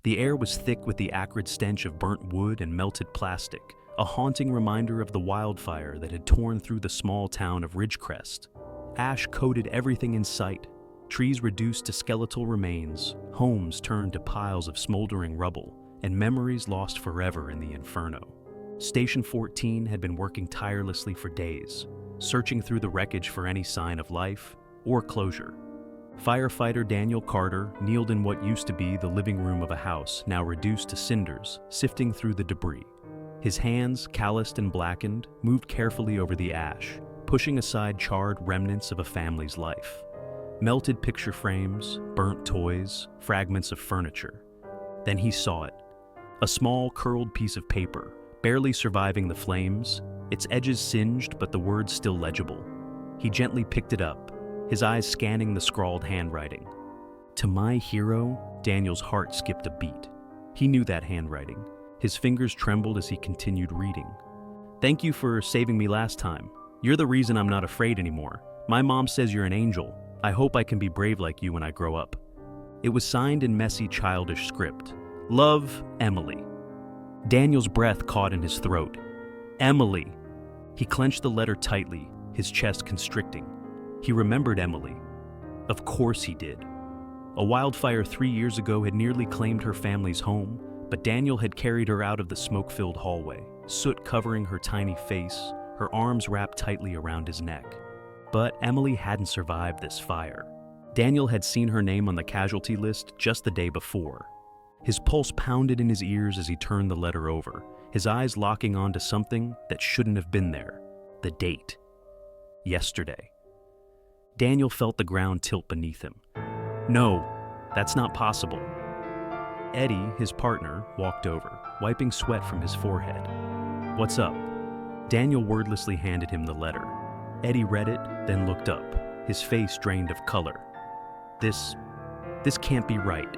The air was thick with the acrid stench of burnt wood and melted plastic, a haunting reminder of the wildfire that had torn through the small town of Ridgecrest. Ash coated everything in sight, trees reduced to skeletal remains, homes turned to piles of smoldering rubble, and memories lost forever in the inferno. Station 14 had been working tirelessly for days, searching through the wreckage for any sign of life or closure. Firefighter Daniel Carter kneeled in what used to be the living room of a house, now reduced to cinders, sifting through the debris. His hands, calloused and blackened, moved carefully over the ash, pushing aside charred remnants of a family's life. Melted picture frames, burnt toys, fragments of furniture. Then he saw it. A small, curled piece of paper, barely surviving the flames, its edges singed but the words still legible. He gently picked it up, his eyes scanning the scrawled handwriting. To my hero, Daniel's heart skipped a beat. He knew that handwriting. His fingers trembled as he continued reading. "Thank you for saving me last time. You're the reason I'm not afraid anymore. My mom says you're an angel. I hope I can be brave like you when I grow up." It was signed in messy, childish script. "Love, Emily." Daniel's breath caught in his throat. Emily. He clenched the letter tightly, his chest constricting. He remembered Emily. Of course he did. A wildfire 3 years ago had nearly claimed her family's home, but Daniel had carried her out of the smoke-filled hallway, soot covering her tiny face, her arms wrapped tightly around his neck. But Emily hadn't survived this fire. Daniel had seen her name on the casualty list just the day before. His pulse pounded in his ears as he turned the letter over, his eyes locking onto something that shouldn't have been there. The date. Yesterday. Daniel felt the ground tilt beneath him. No, that's not possible. Eddie, his partner, walked over, wiping sweat from his forehead. "What's up?" Daniel wordlessly handed him the letter. Eddie read it, then looked up, his face drained of color. This can't be right.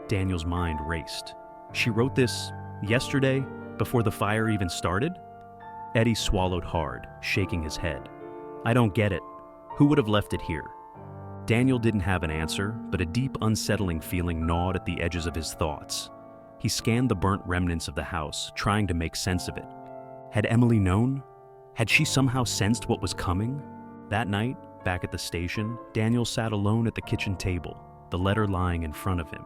Daniel's mind raced. She wrote this yesterday, before the fire even started? Eddie swallowed hard, shaking his head. "I don't get it. Who would have left it here?" Daniel didn't have an answer, but a deep, unsettling feeling gnawed at the edges of his thoughts. He scanned the burnt remnants of the house, trying to make sense of it. Had Emily known? Had she somehow sensed what was coming? That night, back at the station, Daniel sat alone at the kitchen table, the letter lying in front of him.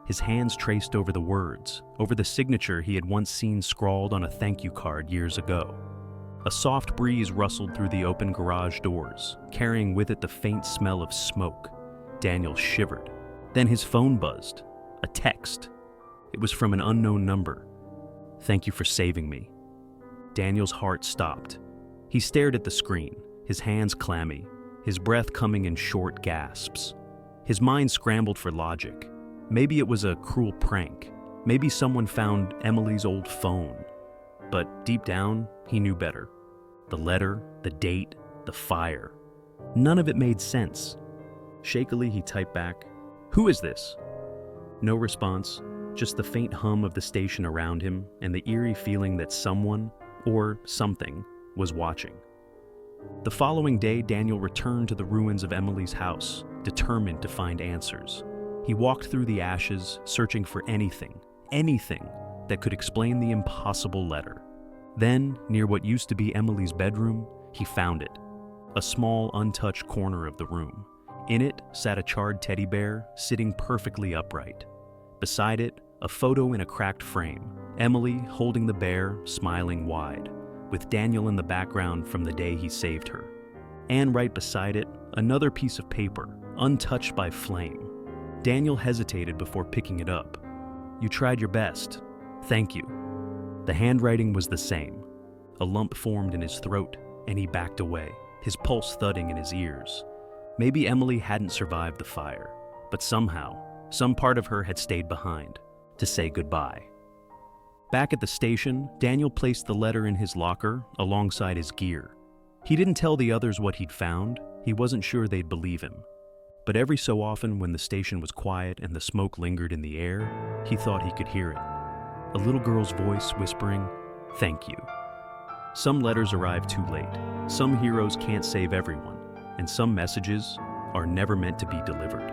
His hands traced over the words, over the signature he had once seen scrawled on a thank you card years ago. A soft breeze rustled through the open garage doors, carrying with it the faint smell of smoke. Daniel shivered. Then his phone buzzed. A text. It was from an unknown number. "Thank you for saving me." Daniel's heart stopped. He stared at the screen, his hands clammy, his breath coming in short gasps. His mind scrambled for logic. Maybe it was a cruel prank. Maybe someone found Emily's old phone. But deep down, he knew better. The letter, the date, the fire. None of it made sense. Shakily, he typed back, "Who is this?" No response, just the faint hum of the station around him and the eerie feeling that someone, or something, was watching. The following day, Daniel returned to the ruins of Emily's house, determined to find answers. He walked through the ashes, searching for anything that could explain the impossible letter. Then, near what used to be Emily's bedroom, he found it. A small, untouched corner of the room. In it sat a charred teddy bear, sitting perfectly upright. Beside it, a photo in a cracked frame, Emily holding the bear, smiling wide, with Daniel in the background from the day he saved her. And right beside it, another piece of paper, untouched by flame. Daniel hesitated before picking it up. "You tried your best. Thank you." The handwriting was the same. A lump formed in his throat, and he backed away, his pulse thudding in his ears. Maybe Emily hadn't survived the fire, but somehow, some part of her had stayed behind, to say goodbye. Back at the station, Daniel placed the letter in his locker alongside his gear. He didn't tell the others what he'd found. He wasn't sure they'd believe him. But every so often, when the station was quiet and the smoke lingered in the air, he thought he could hear it. A little girl's voice whispering, "Thank you." Some letters arrive too late. Some heroes can't save everyone, and some messages are never meant to be delivered.